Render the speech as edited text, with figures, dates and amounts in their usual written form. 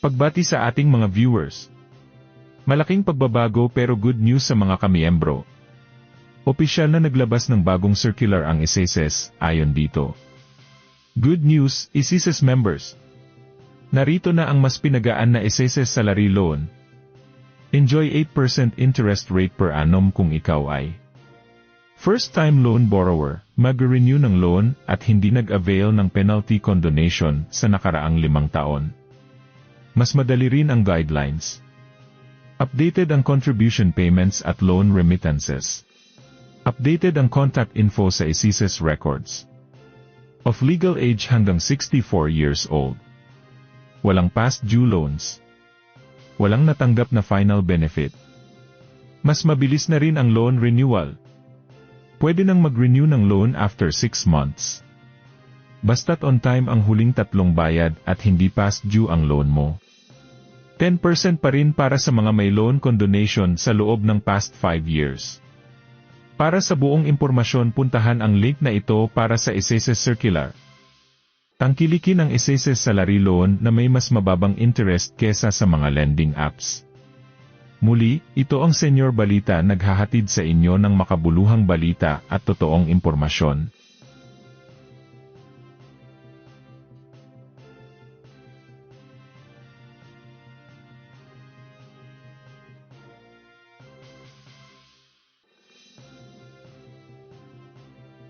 Pagbati sa ating mga viewers. Malaking pagbabago pero good news sa mga kamiyembro. Opisyal na naglabas ng bagong circular ang SSS, ayon dito. Good news, SSS members. Narito na ang mas pinagaan na SSS salary loan. Enjoy 8% interest rate per annum kung ikaw ay first-time loan borrower, mag-renew ng loan at hindi nag-avail ng penalty condonation sa nakaraang 5 taon. Mas madali rin ang guidelines. Updated ang contribution payments at loan remittances. Updated ang contact info sa SSS records. Of legal age hanggang 64 years old. Walang past due loans. Walang natanggap na final benefit. Mas mabilis na rin ang loan renewal. Pwede nang mag-renew ng loan after 6 months. Basta't on time ang huling 3 bayad at hindi past due ang loan mo. 10% pa rin para sa mga may loan condonation sa loob ng past 5 years. Para sa buong impormasyon puntahan ang link na ito para sa SSS Circular. Tangkilikin ang SSS Salary Loan na may mas mababang interest kesa sa mga lending apps. Muli, ito ang Senyor Balita naghahatid sa inyo ng makabuluhang balita at totoong impormasyon.